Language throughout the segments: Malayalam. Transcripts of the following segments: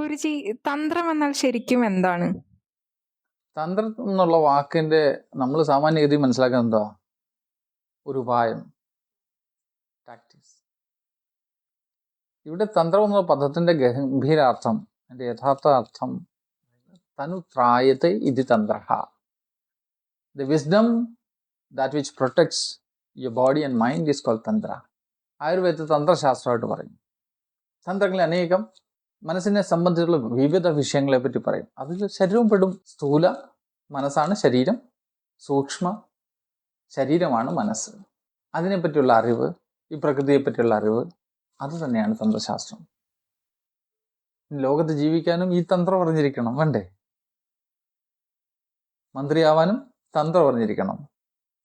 ഗുരുജി, തന്ത്രം എന്നാൽ ശരിക്കും എന്താണ്? തന്ത്രം എന്നുള്ള വാക്കിന്റെ നമ്മൾ സാമാന്യഗതി മനസ്സിലാക്കുന്നത് എന്താ? ഒരു ഉപായം, ടാക്ടിക്സ്. ഇവിടെ തന്ത്രം എന്നുള്ള പദത്തിന്റെ ഗംഭീരാർത്ഥം, അതിന്റെ യഥാർത്ഥ അർത്ഥം തനുത്രായത്തെ ഇത് തന്ത്ര, the wisdom that which protects your body and mind is called tantra. ആയുർവേദത്തിൽ തന്ത്രശാസ്ത്രമായിട്ട് പറയും. തന്ത്രങ്ങളിൽ അനേകം മനസ്സിനെ സംബന്ധിച്ചുള്ള വിവിധ വിഷയങ്ങളെ പറ്റി പറയും. അതിൽ ശരീരവും പെടും. സ്ഥൂല മനസ്സാണ് ശരീരം, സൂക്ഷ്മ ശരീരമാണ് മനസ്സ്. അതിനെപ്പറ്റിയുള്ള അറിവ്, ഈ പ്രകൃതിയെ പറ്റിയുള്ള അറിവ്, അത് തന്നെയാണ് തന്ത്രശാസ്ത്രം. ലോകത്ത് ജീവിക്കാനും ഈ തന്ത്രം അറിഞ്ഞിരിക്കണം, വേണ്ടേ? മന്ത്രിയാവാനും തന്ത്രം അറിഞ്ഞിരിക്കണം.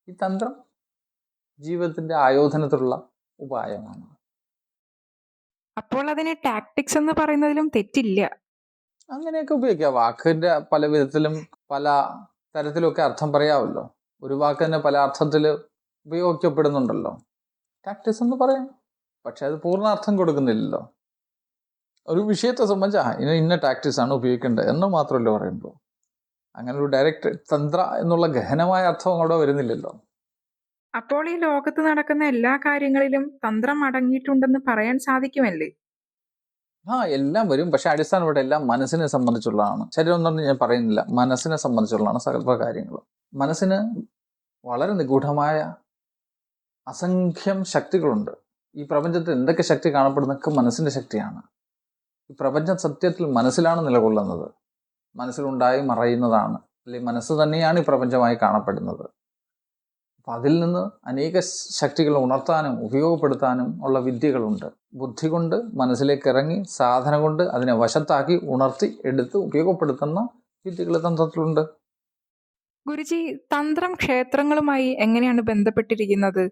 ഈ തന്ത്രം ജീവിതത്തിന്റെ ആയോധനത്തിലുള്ള ഉപായമാണ്. അപ്പോൾ അതിന് ടാക്ടിക്സ് എന്ന് പറയുന്നതിലും തെറ്റില്ല. അങ്ങനെയൊക്കെ ഉപയോഗിക്കാം. വാക്കിന്റെ പല വിധത്തിലും പല തരത്തിലൊക്കെ അർത്ഥം പറയാമല്ലോ. ഒരു വാക്ക് തന്നെ പല അർത്ഥത്തിൽ ഉപയോഗിക്കപ്പെടുന്നുണ്ടല്ലോ. ടാക്ടിക്സ് എന്ന് പറയാം, പക്ഷെ അത് പൂർണ്ണാർത്ഥം കൊടുക്കുന്നില്ലല്ലോ. ഒരു വിഷയത്തെ സംബന്ധിച്ച് ഇന്ന ടാക്ടിക്സ് ആണ് ഉപയോഗിക്കേണ്ടത് എന്ന് മാത്രമല്ലോ പറയുമ്പോൾ, അങ്ങനെ ഒരു ഡയറക്റ്റ് തന്ത്ര എന്നുള്ള ഗഹനമായ അർത്ഥം അവിടെ വരുന്നില്ലല്ലോ. അപ്പോൾ ഈ ലോകത്ത് നടക്കുന്ന എല്ലാ കാര്യങ്ങളിലും തന്ത്രം അടങ്ങിയിട്ടുണ്ടെന്ന് പറയാൻ സാധിക്കുമല്ലേ? എല്ലാം വരും. പക്ഷെ അടിസ്ഥാനമായിട്ട് എല്ലാം മനസ്സിനെ സംബന്ധിച്ചുള്ളതാണ്. ശരീരം എന്നൊന്നും ഞാൻ പറയുന്നില്ല, മനസ്സിനെ സംബന്ധിച്ചുള്ളതാണ് സകല കാര്യങ്ങളും. മനസ്സിന് വളരെ നിഗൂഢമായ അസംഖ്യം ശക്തികളുണ്ട്. ഈ പ്രപഞ്ചത്തിൽ എന്തൊക്കെ ശക്തി കാണപ്പെടുന്നതൊക്കെ മനസ്സിന്റെ ശക്തിയാണ്. ഈ പ്രപഞ്ച സത്യത്തിൽ മനസ്സിലാണ് നിലകൊള്ളുന്നത്. മനസ്സിലുണ്ടായി മറയുന്നതാണ്, അല്ലെങ്കിൽ മനസ്സ് തന്നെയാണ് ഈ പ്രപഞ്ചമായി കാണപ്പെടുന്നത്. അപ്പം അതിൽ നിന്ന് അനേക ശക്തികൾ ഉണർത്താനും ഉപയോഗപ്പെടുത്താനും ഉള്ള വിദ്യകളുണ്ട്. ബുദ്ധി കൊണ്ട് മനസ്സിലേക്ക് ഇറങ്ങി സാധന കൊണ്ട് അതിനെ വശത്താക്കി ഉണർത്തി എടുത്ത് ഉപയോഗപ്പെടുത്തുന്ന വിദ്യകൾ തന്ത്രത്തിലുണ്ട്. ഗുരുജി, തന്ത്രം ക്ഷേത്രങ്ങളുമായി എങ്ങനെയാണ് ബന്ധപ്പെട്ടിരിക്കുന്നത്?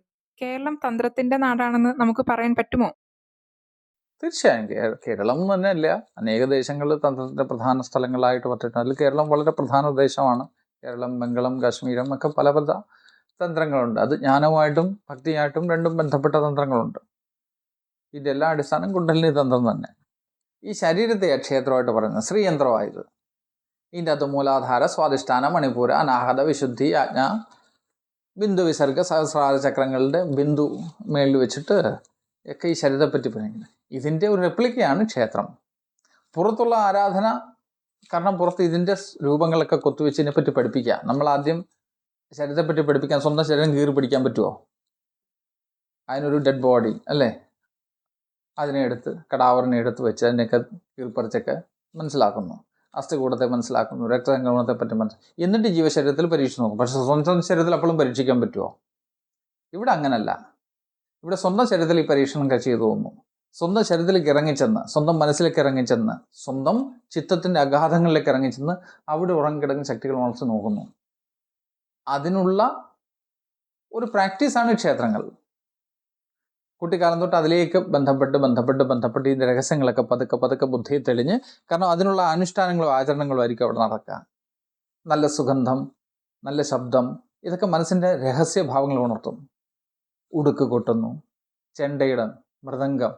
കേരളം തന്ത്രത്തിന്റെ നാടാണെന്ന് നമുക്ക് പറയാൻ പറ്റുമോ? തീർച്ചയായും. കേരളം തന്നെയല്ല, അനേക ദേശങ്ങൾ തന്ത്രത്തിന്റെ പ്രധാന സ്ഥലങ്ങളായിട്ട് പറ്റിയിട്ടുണ്ട്. അതിൽ കേരളം വളരെ പ്രധാന ദേശമാണ്. കേരളം, ബംഗളം, കാശ്മീരം ഒക്കെ പല പല തന്ത്രങ്ങളുണ്ട്. അത് ജ്ഞാനവുമായിട്ടും ഭക്തിയായിട്ടും രണ്ടും ബന്ധപ്പെട്ട തന്ത്രങ്ങളുണ്ട്. ഇതിൻ്റെ എല്ലാ അടിസ്ഥാനം കുണ്ടലിനി തന്ത്രം തന്നെ. ഈ ശരീരത്തെ ക്ഷേത്രമായിട്ട് പറയുന്നത് ശ്രീയന്ത്രമായത്. ഇതിൻ്റെ അകത്ത് മൂലാധാര, സ്വാധിഷ്ഠാന, മണിപൂര, അനാഹത, വിശുദ്ധി, ആജ്ഞ, ബിന്ദു വിസർഗ, സഹസ്രാര ചക്രങ്ങളുടെ ബിന്ദു മേളിൽ വെച്ചിട്ട് ഒക്കെ ഈ ശരീരത്തെപ്പറ്റി പറയുന്നത്. ഇതിൻ്റെ ഒരു റെപ്ലിക്കയാണ് ക്ഷേത്രം. പുറത്തുള്ള ആരാധന, കാരണം പുറത്ത് ഇതിൻ്റെ രൂപങ്ങളൊക്കെ കൊത്തുവെച്ച് ഇതിനെപ്പറ്റി പഠിപ്പിക്കുക. നമ്മൾ ആദ്യം ശരീരത്തെപ്പറ്റി പഠിപ്പിക്കാൻ സ്വന്തം ശരീരം കീറി പിടിക്കാൻ പറ്റുമോ? അതിനൊരു ഡെഡ് ബോഡി അല്ലേ, അതിനെ എടുത്ത് കടാവറിനെ എടുത്ത് വെച്ച് അതിനെയൊക്കെ കീഴ്പ്പറിച്ചൊക്കെ മനസ്സിലാക്കുന്നു, അസ്ഥികൂടത്തെ മനസ്സിലാക്കുന്നു, രക്തസംക്രമണത്തെ പറ്റി എന്നിട്ട് ജീവശരീരത്തിൽ പരീക്ഷിച്ച് നോക്കും. പക്ഷെ സ്വന്തം ശരീരത്തിൽ അപ്പോഴും പരീക്ഷിക്കാൻ പറ്റുമോ? ഇവിടെ അങ്ങനല്ല. ഇവിടെ സ്വന്തം ശരീരത്തിൽ ഈ പരീക്ഷണം ചെയ്തു തോന്നുന്നു. സ്വന്തം ശരീരത്തിലേക്ക് ഇറങ്ങിച്ചെന്ന്, സ്വന്തം മനസ്സിലേക്ക് ഇറങ്ങിച്ചെന്ന്, സ്വന്തം ചിത്തത്തിൻ്റെ അഗാധങ്ങളിലേക്ക് ഇറങ്ങിച്ചെന്ന് അവിടെ ഉറങ്ങിക്കിടക്കുന്ന ശക്തികൾ ഉണർത്തി നോക്കുന്നു. അതിനുള്ള ഒരു പ്രാക്ടീസാണ് ക്ഷേത്രങ്ങൾ. കുട്ടിക്കാലം തൊട്ട് അതിലേക്ക് ബന്ധപ്പെട്ട് ഇതിൻ്റെ രഹസ്യങ്ങളൊക്കെ പതുക്കെ ബുദ്ധിയിൽ തെളിഞ്ഞ്, കാരണം അതിനുള്ള അനുഷ്ഠാനങ്ങളും ആചരണങ്ങളും ആയിരിക്കും അവിടെ നടക്കുക. നല്ല സുഗന്ധം, നല്ല ശബ്ദം, ഇതൊക്കെ മനസ്സിൻ്റെ രഹസ്യഭാവങ്ങൾ ഉണർത്തും. ഉടുക്ക് കൊട്ടുന്നു, ചെണ്ടയിടം, മൃദംഗം,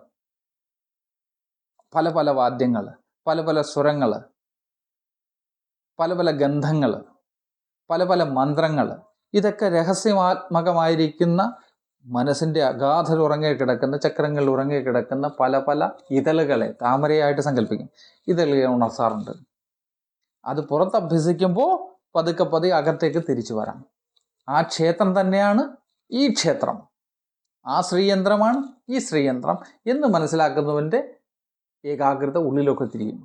പല പല വാദ്യങ്ങൾ, പല പല സ്വരങ്ങൾ, പല പല ഗന്ധങ്ങൾ, പല പല മന്ത്രങ്ങൾ, ഇതൊക്കെ രഹസ്യാത്മകമായിരിക്കുന്ന മനസ്സിൻ്റെ അഗാധത്തിൽ ഉറങ്ങി കിടക്കുന്ന, ചക്രങ്ങളിൽ ഉറങ്ങി കിടക്കുന്ന പല പല ഇതളുകളെ താമരയായിട്ട് സങ്കല്പിക്കും. ഇതളുകളെ ഉണർത്താറുണ്ട്. അത് പുറത്ത് അഭ്യസിക്കുമ്പോൾ പതുക്കെ അകത്തേക്ക് തിരിച്ചു വരാം. ആ ക്ഷേത്രം തന്നെയാണ് ഈ ക്ഷേത്രം. ആ ശ്രീയന്ത്രമാണ് ഈ ശ്രീയന്ത്രം എന്ന് മനസ്സിലാക്കുന്നവൻ്റെ ഏകാഗ്രത ഉള്ളിലൊക്കെ തിരിയും.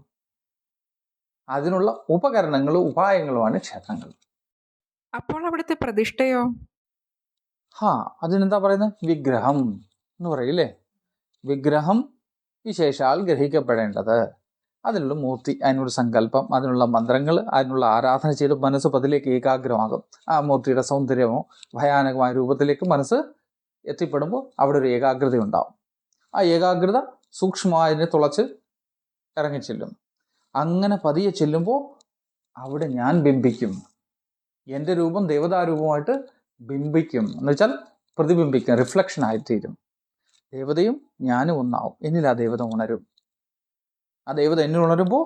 അതിനുള്ള ഉപകരണങ്ങളും ഉപായങ്ങളുമാണ് ക്ഷേത്രങ്ങൾ. അപ്പോൾ അവിടുത്തെ പ്രതിഷ്ഠയോ? അതിനെന്താ പറയുന്നത്? വിഗ്രഹം എന്ന് പറയില്ലേ. വിഗ്രഹം വിശേഷാൽ ഗ്രഹിക്കപ്പെടേണ്ടത്, അതിനുള്ള മൂർത്തി, അതിനുള്ള സങ്കല്പം, അതിനുള്ള മന്ത്രങ്ങൾ, അതിനുള്ള ആരാധന ചെയ്ത് മനസ്സ് പതിലേക്ക് ഏകാഗ്രമാകും. ആ മൂർത്തിയുടെ സൗന്ദര്യമോ ഭയാനകമായ രൂപത്തിലേക്ക് മനസ്സ് എത്തിപ്പെടുമ്പോൾ അവിടെ ഒരു ഏകാഗ്രത ഉണ്ടാവും. ആ ഏകാഗ്രത സൂക്ഷ്മമായതിനെ തുളച്ച് ഇറങ്ങിച്ചെല്ലും. അങ്ങനെ പതിയെ ചെല്ലുമ്പോൾ അവിടെ ഞാൻ ബിംബിക്കും. എൻ്റെ രൂപം ദേവതാരൂപമായിട്ട് ബിംബിക്കും, എന്ന് വെച്ചാൽ പ്രതിബിംബിക്കും, റിഫ്ലക്ഷൻ ആയിത്തീരും. ദേവതയും ഞാനും ഒന്നാവും. എന്നിൽ ആ ദേവത ഉണരും. ആ ദേവത എന്നിൽ ഉണരുമ്പോൾ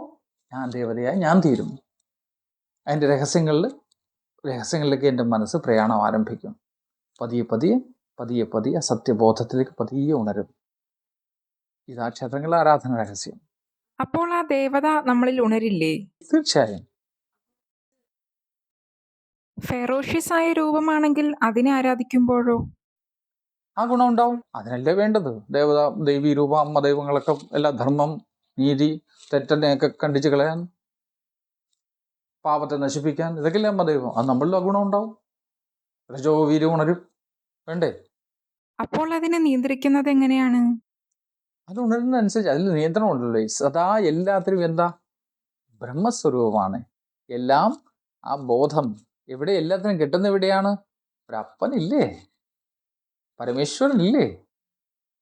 ഞാൻ ദേവതയായി ഞാൻ തീരും. അതിൻ്റെ രഹസ്യങ്ങളിലേക്ക് എൻ്റെ മനസ്സ് പ്രയാണം ആരംഭിക്കും. പതിയെ പതിയെ പതിയെ പതിയെ സത്യബോധത്തിലേക്ക് പതിയെ ഉണരും. ഇതാ ക്ഷേത്രങ്ങളിലെ ആരാധന രഹസ്യം. അപ്പോൾ ആ ദേവത നമ്മളിൽ ഉണരില്ലേ? തീർച്ചയായും. ഫെറോഷ്യസ് ആയ രൂപമാണെങ്കിൽ അതിനെ ആരാധിക്കുമ്പോഴോ? ആ ഗുണം ഉണ്ടാവും. അതിനല്ലേ വേണ്ടത്. ദൈവീ രൂപ, അമ്മ ദൈവങ്ങളൊക്കെ എല്ലാ ധർമ്മം, നീതി, തെറ്റനെയൊക്കെ കണ്ടിച്ച് കളയാൻ, പാപത്തെ നശിപ്പിക്കാൻ, ഇതൊക്കെയല്ലേ അമ്മ ദൈവം. അത് നമ്മളിൽ ആ ഗുണം ഉണ്ടാവും. രജോ വീര്യം ഉണരും. വേണ്ടേ? അപ്പോൾ അതിനെ നിയന്ത്രിക്കുന്നത് എങ്ങനെയാണ്? അത് ഉണരുന്നതനുസരിച്ച് അതിൽ നിയന്ത്രണം ഉണ്ടല്ലോ. സദാ എല്ലാത്തിനും എന്താ? ബ്രഹ്മസ്വരൂപമാണ്. എല്ലാം ആ ബോധം എവിടെ എല്ലാത്തിനും കിട്ടുന്ന എവിടെയാണ്? ഒരപ്പനില്ലേ, പരമേശ്വരനില്ലേ?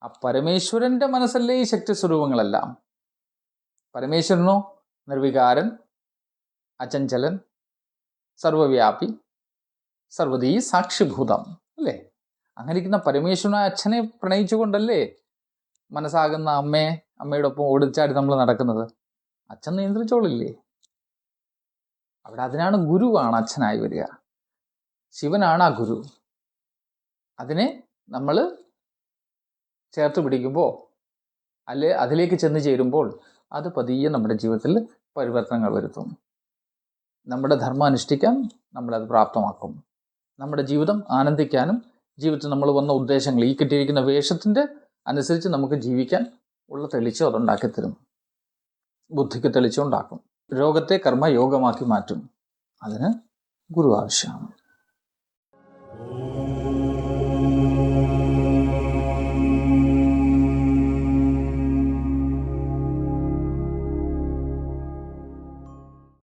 ആ പരമേശ്വരന്റെ മനസ്സല്ലേ ഈ ശക്തി സ്വരൂപങ്ങളെല്ലാം. പരമേശ്വരനോ നിർവികാരൻ, അചഞ്ചലൻ, സർവവ്യാപി, സർവതീ സാക്ഷിഭൂതം അല്ലേ? അങ്ങനെ ഇരിക്കുന്ന പരമേശ്വരനായ അച്ഛനെ പ്രണയിച്ചുകൊണ്ടല്ലേ മനസ്സാകുന്ന അമ്മയുടെ ഒപ്പം ഓടിച്ചാടി നമ്മൾ നടക്കുന്നത്. അച്ഛൻ നിയന്ത്രിച്ചോളില്ലേ? അവിടെ അതിനാണ് ഗുരുവാണ് അച്ഛനായി വരിക. ശിവനാണ് ആ ഗുരു. അതിനെ നമ്മൾ ചേർത്ത് പിടിക്കുമ്പോൾ അതിലേക്ക് ചെന്ന് ചേരുമ്പോൾ അത് പതിയെ നമ്മുടെ ജീവിതത്തിൽ പരിവർത്തനങ്ങൾ വരുത്തും. നമ്മുടെ ധർമ്മം അനുഷ്ഠിക്കാൻ നമ്മളത് പ്രാപ്തമാക്കും. നമ്മുടെ ജീവിതം ആനന്ദിക്കാനും ജീവിതത്തിൽ നമ്മൾ വന്ന ഉദ്ദേശങ്ങൾ, ഈ കിട്ടിയിരിക്കുന്ന വേഷത്തിൻ്റെ അനുസരിച്ച് നമുക്ക് ജീവിക്കാൻ ഉള്ള തെളിച്ചം അതുണ്ടാക്കിത്തരും. ബുദ്ധിക്ക് തെളിച്ചം ഉണ്ടാക്കും. രോഗത്തെ കർമ്മയോഗമാക്കി മാറ്റും. അതിന് ഗുരു ആവശ്യമാണ്.